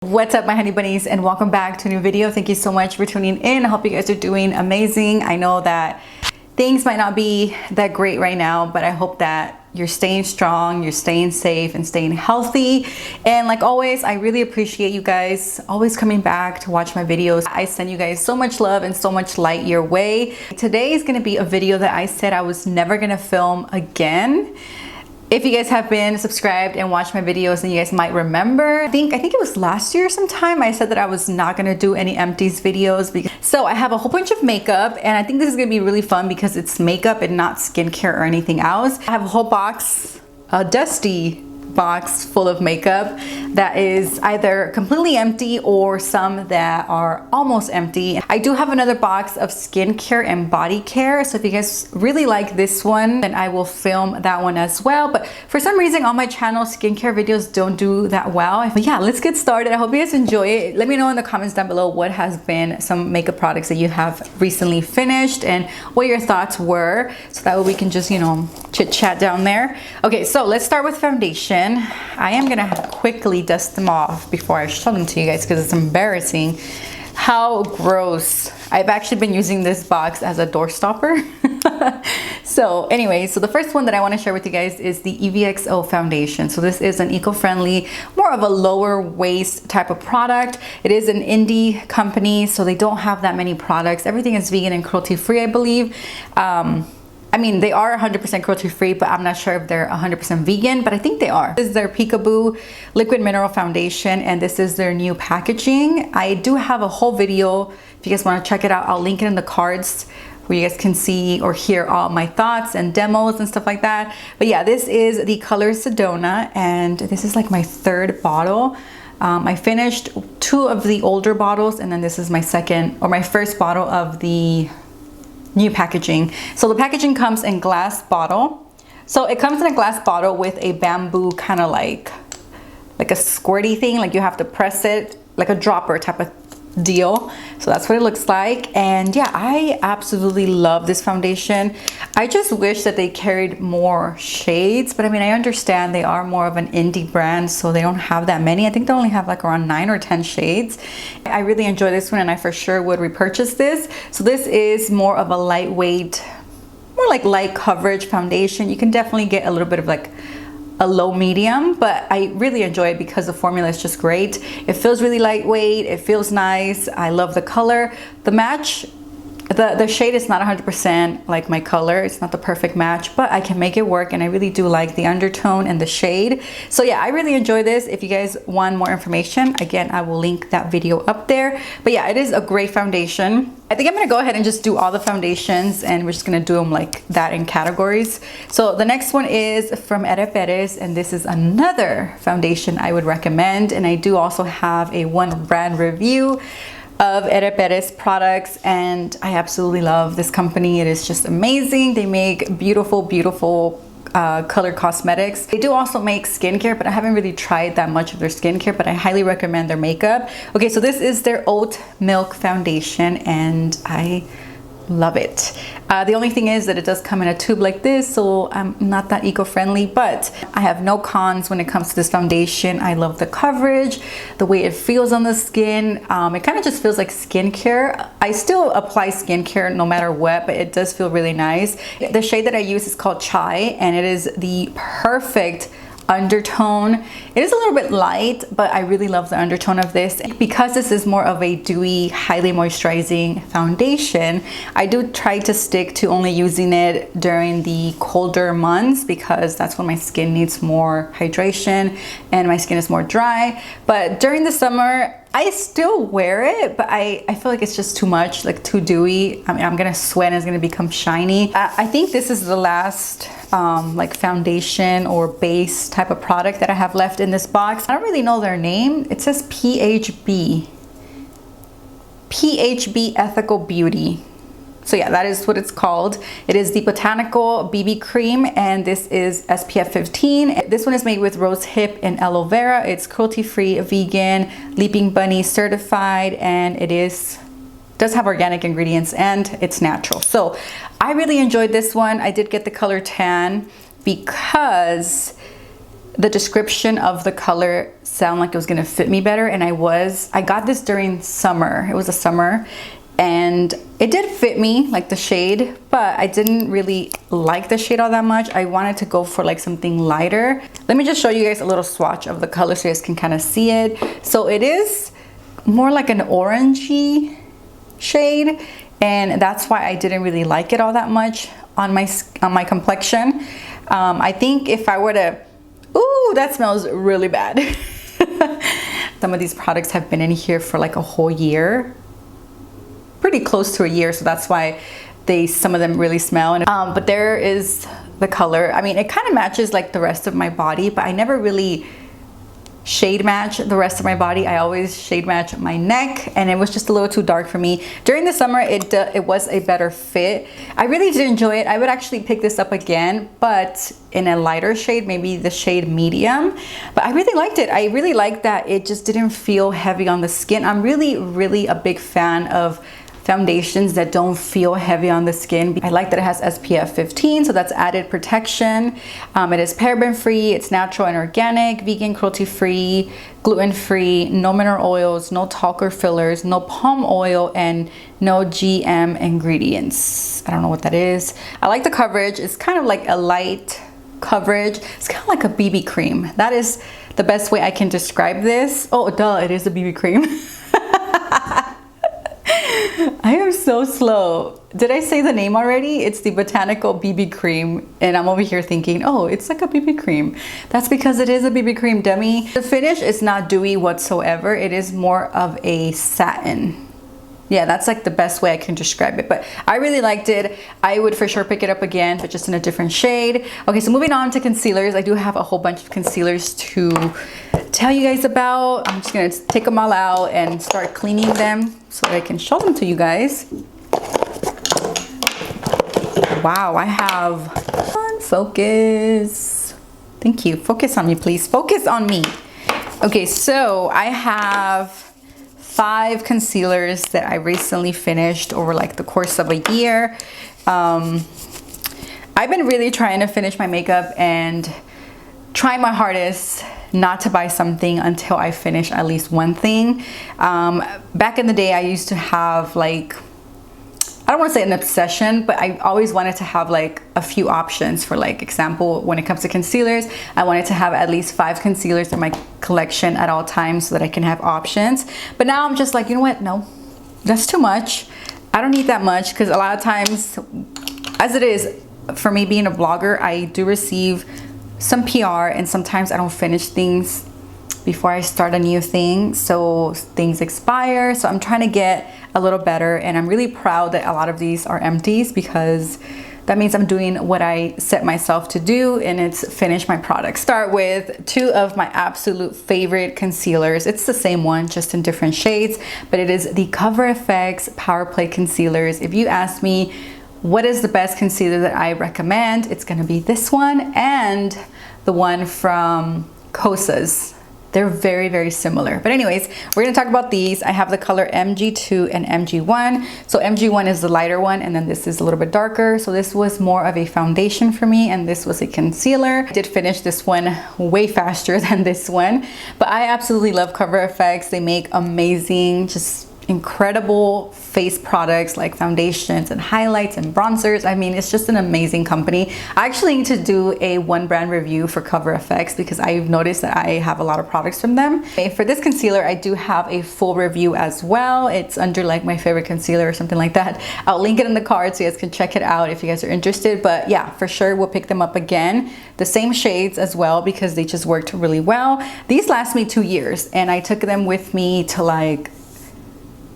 What's up, my honey bunnies, and welcome back to a new video. Thank you so much for tuning in. I hope you guys are doing amazing. I know that things might not be that great right now, but I hope that you're staying strong, you're staying safe, and staying healthy. And like always, I really appreciate you guys always coming back to watch my videos. I send you guys so much love and so much light your way. Today is gonna be a video that I said I was never gonna film again. If you guys have been subscribed and watched my videos, then you guys might remember. I think it was last year sometime I said that I was not gonna do any empties videos. So I have a whole bunch of makeup, and I think this is gonna be really fun because it's makeup and not skincare or anything else. I have a whole box, a dusty box full of makeup that is either completely empty or some that are almost empty. I do have another box of skincare and body care, so if you guys really like this one, then I will film that one as well. But for some reason on my channel, skincare videos don't do that well. But yeah, let's get started. I hope you guys enjoy it. Let me know in the comments down below what has been some makeup products that you have recently finished and what your thoughts were, so that way we can just, you know, chit chat down there. Okay, so let's start with foundation. I am gonna quickly dust them off before I show them to you guys because it's embarrassing how gross. I've actually been using this box as a door stopper. So anyway, so the first one that I want to share with you guys is the EVXO foundation. So this is an eco-friendly, more of a lower waist type of product. It is an indie company, so they don't have that many products. Everything is vegan and cruelty free, I believe. I mean, they are 100% cruelty free, but I'm not sure if they're 100% vegan, but I think they are. This is their Peekaboo Liquid Mineral Foundation, and this is their new packaging. I do have a whole video. If you guys want to check it out, I'll link it in the cards where you guys can see or hear all my thoughts and demos and stuff like that. But yeah, this is the color Sedona, and this is like my third bottle. I finished 2 of the older bottles, and then this is my second or my first bottle of the new packaging. So the packaging comes in glass bottle. So it comes in a glass bottle with a bamboo kind of like a squirty thing, like you have to press it, like a dropper type of deal. So that's what it looks like. And yeah, I absolutely love this foundation. I just wish that they carried more shades, but I mean, I understand they are more of an indie brand, so they don't have that many. I think they only have like around 9 or 10 shades. I really enjoy this one, and I for sure would repurchase this. So this is more of a lightweight, more like light coverage foundation. You can definitely get a little bit of like a low medium, but I really enjoy it because the formula is just great. It feels really lightweight, it feels nice. I love the color. The match, the shade is not 100% like my color. It's not the perfect match, but I can make it work, and I really do like the undertone and the shade. So yeah, I really enjoy this. If you guys want more information, again, I will link that video up there. But yeah, it is a great foundation. I think I'm gonna go ahead and just do all the foundations, and we're just gonna do them like that in categories. So the next one is from Perez, and this is another foundation I would recommend. And I do also have a one brand review of Perez products, and I absolutely love this company. It is just amazing. They make beautiful, beautiful color cosmetics. They do also make skincare, but I haven't really tried that much of their skincare, but I highly recommend their makeup. Okay, so this is their oat milk foundation, and I love it. The only thing is that it does come in a tube like this, so I'm not that eco-friendly, but I have no cons when it comes to this foundation. I love the coverage, the way it feels on the skin. It kind of just feels like skincare. I still apply skincare no matter what, but it does feel really nice. The shade that I use is called Chai, and it is the perfect undertone. It is a little bit light, but I really love the undertone of this. Because this is more of a dewy, highly moisturizing foundation, I do try to stick to only using it during the colder months because that's when my skin needs more hydration and my skin is more dry. But during the summer, I still wear it, but I feel like it's just too much, like too dewy. I mean, I'm gonna sweat and it's gonna become shiny. I think this is the last like foundation or base type of product that I have left in this box. I don't really know their name. It says PHB Ethical Beauty. So yeah, that is what it's called. It is the Botanical BB Cream, and this is SPF 15. This one is made with rose hip and aloe vera. It's cruelty-free, vegan, Leaping Bunny certified, and it does have organic ingredients, and it's natural. So I really enjoyed this one. I did get the color tan because the description of the color sounded like it was gonna fit me better, and I got this during summer. It was a summer, and it did fit me, like the shade, but I didn't really like the shade all that much. I wanted to go for like something lighter. Let me just show you guys a little swatch of the color so you guys can kind of see it. So it is more like an orangey shade, and that's why I didn't really like it all that much on my complexion. I think if I were to, ooh, that smells really bad. Some of these products have been in here for like a whole year, pretty close to a year, so that's why some of them really smell. But there is the color. I mean, it kind of matches like the rest of my body, but I never really shade match the rest of my body. I always shade match my neck, and it was just a little too dark for me. During the summer, it was a better fit. I really did enjoy it. I would actually pick this up again, but in a lighter shade, maybe the shade medium. But I really liked it. I really liked that it just didn't feel heavy on the skin. I'm really a big fan of foundations that don't feel heavy on the skin. I like that it has SPF 15, so that's added protection. It is paraben free, it's natural and organic, vegan, cruelty free, gluten free, no mineral oils, no talc or fillers, no palm oil, and no GM ingredients. I don't know what that is. I like the coverage. It's kind of like a light coverage. It's kind of like a BB cream. That is the best way I can describe this. Oh, duh, it is a BB cream. I am so slow. Did I say the name already? It's the Botanical BB Cream, and I'm over here thinking, oh, it's like a BB cream. That's because it is a BB cream, dummy. The finish is not dewy whatsoever. It is more of a satin. Yeah, that's like the best way I can describe it, but I really liked it. I would for sure pick it up again, but just in a different shade. Okay, so moving on to concealers. I do have a whole bunch of concealers to tell you guys about. I'm just gonna take them all out and start cleaning them so that I can show them to you guys. Wow, I have focus. Thank you. Focus on me, please. Focus on me. Okay, so I have 5 concealers that I recently finished over like the course of a year. I've been really trying to finish my makeup and trying my hardest not to buy something until I finish at least one thing. Back in the day, I used to have like, I don't want to say an obsession, but I always wanted to have like a few options. For like example, when it comes to concealers, I wanted to have at least 5 concealers in my collection at all times so that I can have options. But now I'm just like, you know what? No, that's too much. I don't need that much, because a lot of times, as it is for me being a blogger, I do receive some PR, and sometimes I don't finish things before I start a new thing, so things expire. So I'm trying to get a little better, and I'm really proud that a lot of these are empties, because that means I'm doing what I set myself to do, and it's finish my product. Start with 2 of my absolute favorite concealers. It's the same one, just in different shades, but it is the CoverFx Power Play Concealers. If you ask me what is the best concealer that I recommend, it's gonna be this one and the one from Kosas. They're very similar. But anyways, we're gonna talk about these. I have the color MG2 and MG1. So MG1 is the lighter one, and then this is a little bit darker. So this was more of a foundation for me, and this was a concealer. I did finish this one way faster than this one, but I absolutely love CoverFx. They make amazing, just incredible face products like foundations and highlights and bronzers. I mean, it's just an amazing company. I actually need to do a one brand review for CoverFx, because I've noticed that I have a lot of products from them. For this concealer, I do have a full review as well. It's under like my favorite concealer or something like that. I'll link it in the card so you guys can check it out if you guys are interested. But yeah, for sure we'll pick them up again. The same shades as well, because they just worked really well. These last me 2 years, and I took them with me to like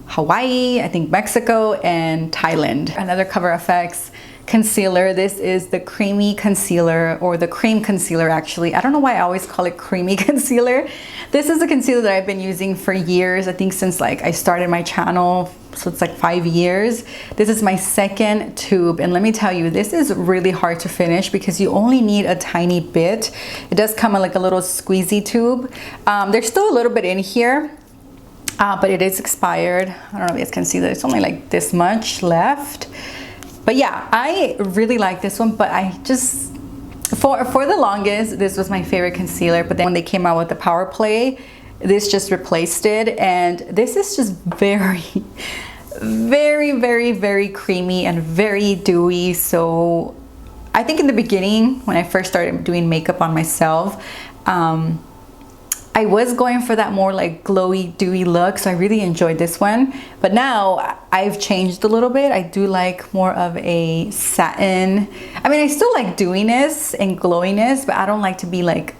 Hawaii, I think Mexico, and Thailand. Another CoverFx concealer. This is the creamy concealer, or the cream concealer actually. I don't know why I always call it creamy concealer. This is a concealer that I've been using for years. I think since like I started my channel, so it's like 5 years. This is my 2nd tube, and let me tell you, this is really hard to finish because you only need a tiny bit. It does come in like a little squeezy tube. There's still a little bit in here. But it is expired. I don't know if you guys can see that it's only like this much left. But yeah, I really like this one, but For the longest, this was my favorite concealer, but then when they came out with the Power Play, this just replaced it, and this is just very, very creamy and very dewy. So I think in the beginning, when I first started doing makeup on myself, I was going for that more like glowy, dewy look, so I really enjoyed this one. But now I've changed a little bit. I do like more of a satin. I mean, I still like dewiness and glowiness, but I don't like to be like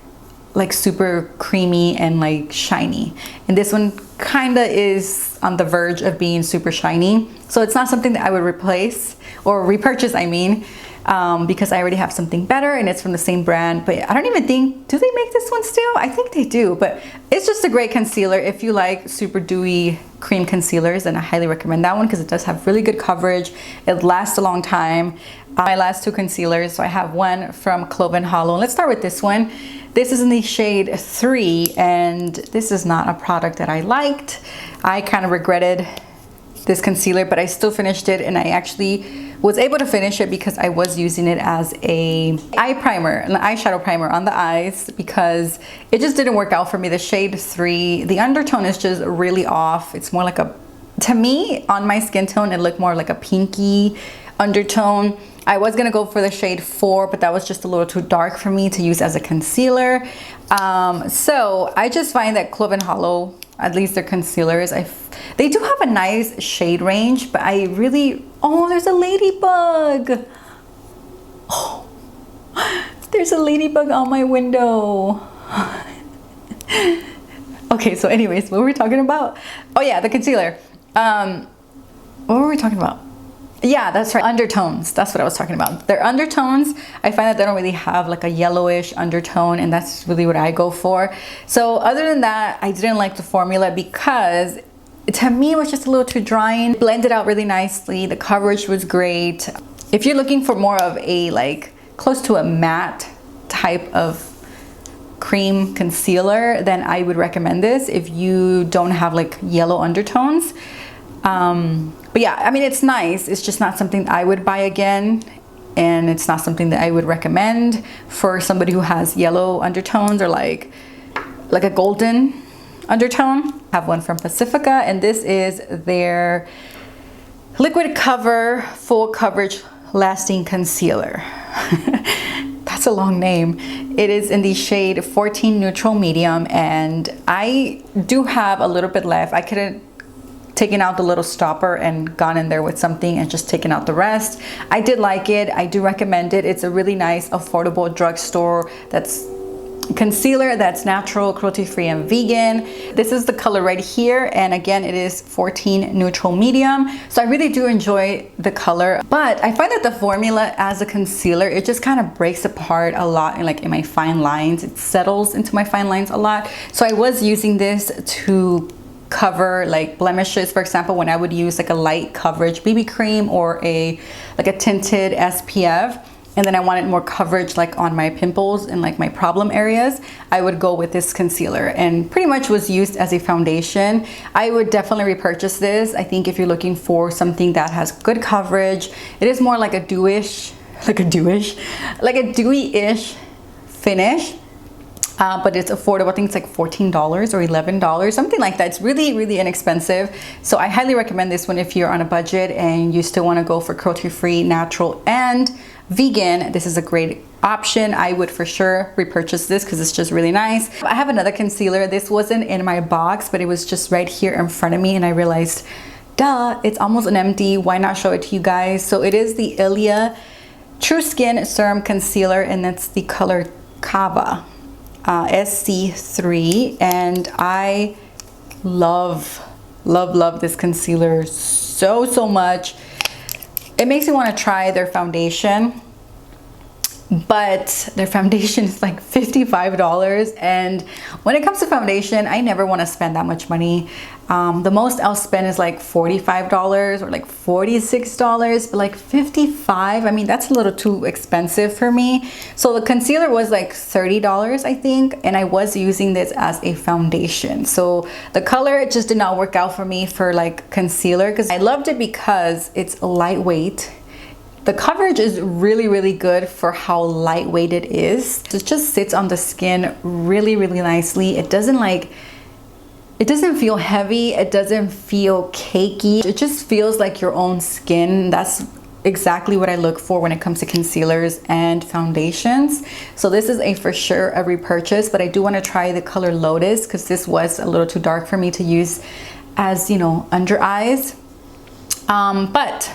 super creamy and like shiny. And this one kind of is on the verge of being super shiny. So it's not something that I would replace or repurchase, I mean. Because I already have something better and it's from the same brand. But I don't even think, do they make this one still? I think they do, but it's just a great concealer. If you like super dewy cream concealers, then I highly recommend that one because it does have really good coverage. It lasts a long time. My last two concealers, so I have one from Clove Hallow. Let's start with this one. This is in the shade 3, and this is not a product that I liked. I kind of regretted this concealer, but I still finished it, and I actually was able to finish it because I was using it as a eye primer, an eyeshadow primer on the eyes, because it just didn't work out for me. The shade 3, the undertone is just really off. It's more like a, to me, on my skin tone, it looked more like a pinky undertone. I was gonna go for the shade 4, but that was just a little too dark for me to use as a concealer. So I just find that Clove Hallow, at least their concealers, they do have a nice shade range, but I really, oh, there's a ladybug. Oh, there's a ladybug on my window. Okay, so anyways, what were we talking about? Oh yeah, the concealer. What were we talking about? Yeah, that's right, undertones. That's what I was talking about. Their undertones, I find that they don't really have like a yellowish undertone, and that's really what I go for. So other than that, I didn't like the formula because to me it was just a little too drying. Blended out really nicely. The coverage was great. If you're looking for more of a like close to a matte type of cream concealer, then I would recommend this if you don't have like yellow undertones. But yeah, I mean, it's nice. It's just not something I would buy again. And it's not something that I would recommend for somebody who has yellow undertones or like a golden undertone. I have one from Pacifica, and this is their Liquid Cover Full Coverage Lasting Concealer. That's a long name. It is in the shade 14 Neutral Medium, and I do have a little bit left. I couldn't taken out the little stopper and gone in there with something and just taken out the rest. I did like it. I do recommend it. It's a really nice, affordable drugstore concealer that's natural, cruelty-free, and vegan. This is the color right here, and again, it is 14 Neutral Medium. So I really do enjoy the color, but I find that the formula as a concealer, it just kind of breaks apart a lot in my fine lines. It settles into my fine lines a lot. So I was using this to cover like blemishes, for example, when I would use like a light coverage BB cream or like a tinted SPF, and then I wanted more coverage like on my pimples and like my problem areas, I would go with this concealer, and pretty much was used as a foundation. I would definitely repurchase this. I think if you're looking for something that has good coverage, it is more like a dewy-ish finish. But it's affordable. I think it's like $14 or $11, something like that. It's really inexpensive. So I highly recommend this one if you're on a budget and you still want to go for cruelty-free, natural, and vegan. This is a great option. I would for sure repurchase this because it's just really nice. I have another concealer. This wasn't in my box, but it was just right here in front of me, and I realized, duh, it's almost an empty. Why not show it to you guys? So it is the Ilia True Skin Serum Concealer, and that's the color Kava. SC3, and I love this concealer so much. It makes me want to try their foundation, but their foundation is like $55, and when it comes to foundation, I never want to spend that much money. The most I'll spend is like $45 or like $46, but like $55, I mean, that's a little too expensive for me. So the concealer was like $30, I think, and I was using this as a foundation. So the color, it just did not work out for me for like concealer, because I loved it because it's lightweight. The coverage is really, really good for how lightweight it is. It just sits on the skin really, really nicely. It doesn't feel heavy. It doesn't feel cakey. It just feels like your own skin. That's exactly what I look for when it comes to concealers and foundations. So this is for sure a repurchase, but I do want to try the color Lotus because this was a little too dark for me to use as, you know, under eyes. But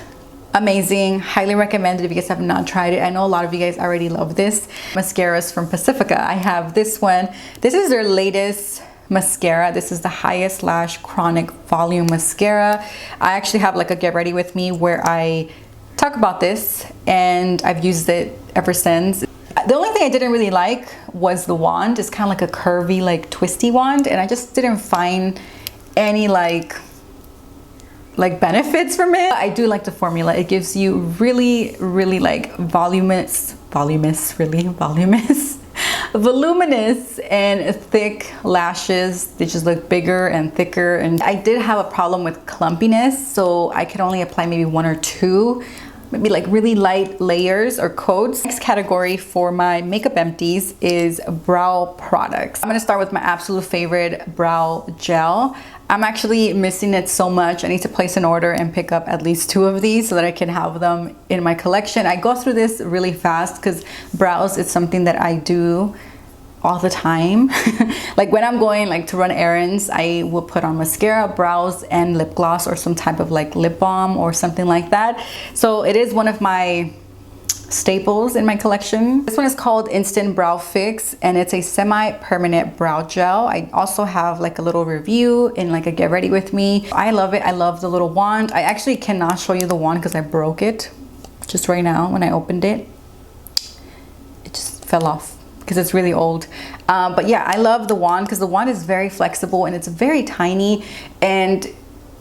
amazing, highly recommended if you guys have not tried it. I know a lot of you guys already love this. Mascaras from Pacifica. I have this one. This is their latest mascara. This is the Highest Lash Chronic Volume Mascara. I actually have like a get ready with me where I talk about this, and I've used it ever since. The only thing I didn't really like was the wand. It's kind of like a curvy, like twisty wand, and I just didn't find any like benefits from it. I do like the formula. It gives you really, really like voluminous and thick lashes. They just look bigger and thicker. And I did have a problem with clumpiness, so I could only apply maybe 1 or 2, maybe like really light layers or coats. Next category for my makeup empties is brow products. I'm gonna start with my absolute favorite brow gel. I'm actually missing it so much. I need to place an order and pick up at least 2 of these so that I can have them in my collection. I go through this really fast because brows is something that I do all the time. Like when I'm going like to run errands, I will put on mascara, brows, and lip gloss or some type of like lip balm or something like that. So it is one of my staples in my collection. This one is called Instant Brow Fix, and it's a semi-permanent brow gel. I also have like a little review in like a get ready with me. I love it. I love the little wand. I actually cannot show you the wand because I broke it just right now when I opened it. It just fell off because it's really old. But yeah, I love the wand because the wand is very flexible and it's very tiny and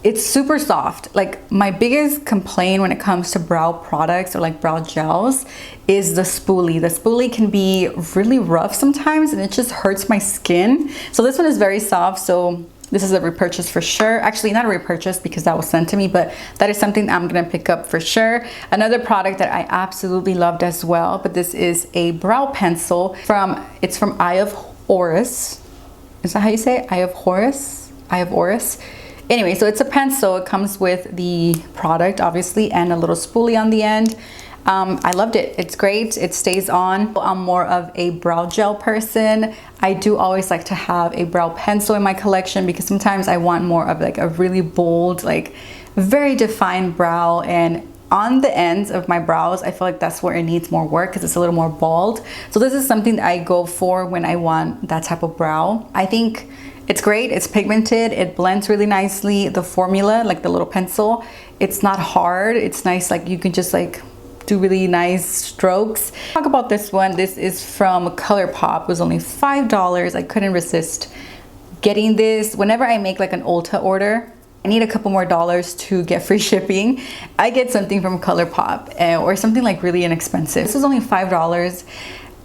it's super soft. Like my biggest complaint when it comes to brow products or like brow gels is the spoolie. The spoolie can be really rough sometimes and it just hurts my skin. So this one is very soft, so this is a repurchase for sure. Actually, not a repurchase because that was sent to me, but that is something I'm gonna pick up for sure. Another product that I absolutely loved as well, but this is a brow pencil it's from Eye of Horus. Is that how you say it? Eye of Horus? Eye of Horus. Anyway, so it's a pencil. It comes with the product, obviously, and a little spoolie on the end. I loved it. It's great. It stays on. I'm more of a brow gel person. I do always like to have a brow pencil in my collection because sometimes I want more of like a really bold, like very defined brow. And on the ends of my brows, I feel like that's where it needs more work because it's a little more bald. So this is something that I go for when I want that type of brow. I think it's great. It's pigmented. It blends really nicely. The formula, like the little pencil, it's not hard. It's nice. Like you can just like do really nice strokes. Talk about this one. This is from ColourPop. It was only $5. I couldn't resist getting this. Whenever I make like an Ulta order, I need a couple more dollars to get free shipping. I get something from ColourPop or something like really inexpensive. This was only $5.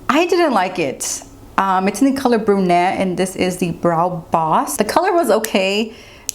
I didn't like it. It's in the color Brunette, and this is the Brow Boss. The color was okay.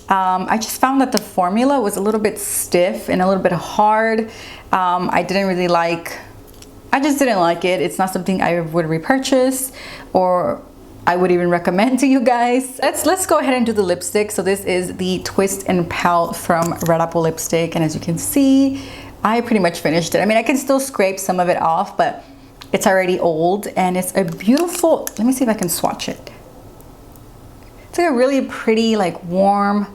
I just found that the formula was a little bit stiff and a little bit hard. I just didn't like it. It's not something I would repurchase or I would even recommend to you guys. Let's go ahead and do the lipstick. So this is the Twist and Pout from Red Apple Lipstick, and as you can see, I pretty much finished it. I mean, I can still scrape some of it off, but it's already old, and it's a beautiful, let me see if I can swatch it. It's like a really pretty, like warm,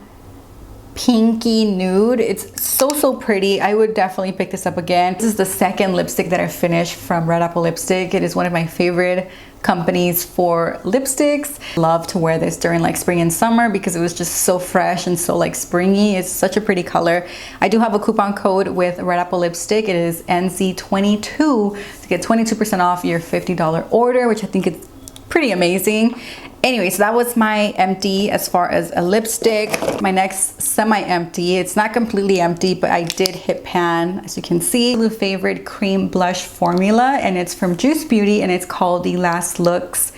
pinky nude. It's so pretty. I would definitely pick this up again. This is the second lipstick that I finished from Red Apple Lipstick. It is one of my favorite companies for lipsticks. Love to wear this during like spring and summer because it was just so fresh and so like springy. It's such a pretty color. I do have a coupon code with Red Apple Lipstick. It is NZ22 to get 22% off your $50 order, which I think is pretty amazing. Anyway, so that was my empty as far as a lipstick. My next semi-empty, it's not completely empty, but I did hit pan, as you can see. My favorite cream blush formula, and it's from Juice Beauty, and it's called the Last Looks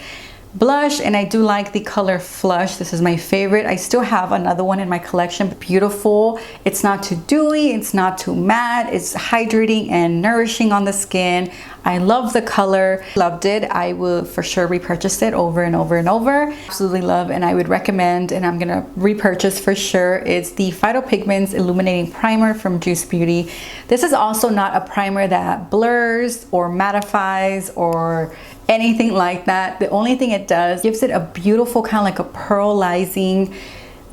blush, and I do like the color Flush. This is my favorite. I still have another one in my collection. Beautiful. It's not too dewy, it's not too matte. It's hydrating and nourishing on the skin. I love the color, loved it. I will for sure repurchase it over and over and over. Absolutely love, and I would recommend, and I'm gonna repurchase for sure. It's the Phytopigments Illuminating Primer from Juice Beauty. This is also not a primer that blurs or mattifies or anything like that. The only thing it does, gives it a beautiful kind of like a pearlizing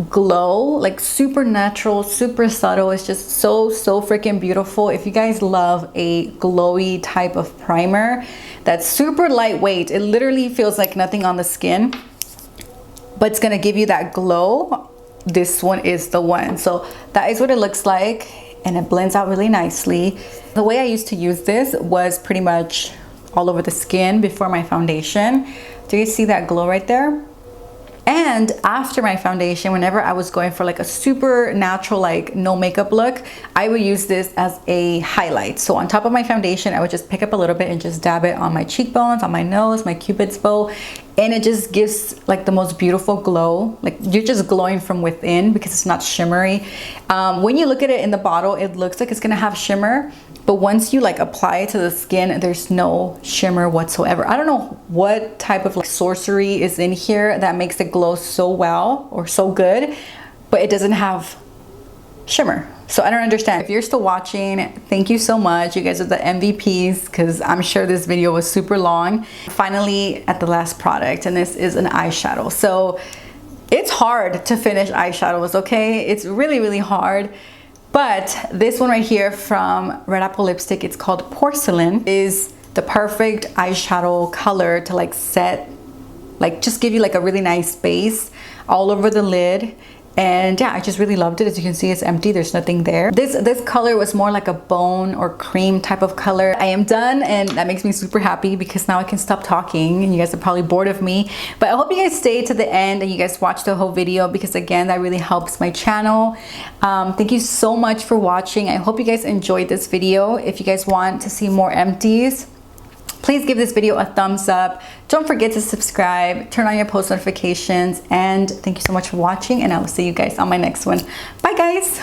glow, like super natural, super subtle. It's just so freaking beautiful. If you guys love a glowy type of primer that's super lightweight, it literally feels like nothing on the skin, but it's gonna give you that glow, this one is the one. So that is what it looks like, and it blends out really nicely. The way I used to use this was pretty much all over the skin before my foundation. Do you see that glow right there? And after my foundation, whenever I was going for like a super natural, like no makeup look, I would use this as a highlight. So on top of my foundation, I would just pick up a little bit and just dab it on my cheekbones, on my nose, my cupid's bow, and it just gives like the most beautiful glow. Like you're just glowing from within because it's not shimmery. When you look at it in the bottle, it looks like it's gonna have shimmer, but once you like apply it to the skin, there's no shimmer whatsoever. I don't know what type of like sorcery is in here that makes it glow so well or so good, but it doesn't have shimmer. So I don't understand. If you're still watching, thank you so much. You guys are the MVPs, because I'm sure this video was super long. Finally at the last product, and this is an eyeshadow. So it's hard to finish eyeshadows, okay? It's really hard. But this one right here from Red Apple Lipstick, it's called Porcelain, is the perfect eyeshadow color to like set, like just give you like a really nice base all over the lid. And yeah, I just really loved it. As you can see, it's empty, there's nothing there. This color was more like a bone or cream type of color. I am done, and that makes me super happy because now I can stop talking and you guys are probably bored of me. But I hope you guys stay to the end and you guys watch the whole video, because again, that really helps my channel. Thank you so much for watching. I hope you guys enjoyed this video. If you guys want to see more empties, please give this video a thumbs up. Don't forget to subscribe, turn on your post notifications, and thank you so much for watching, and I will see you guys on my next one. Bye guys.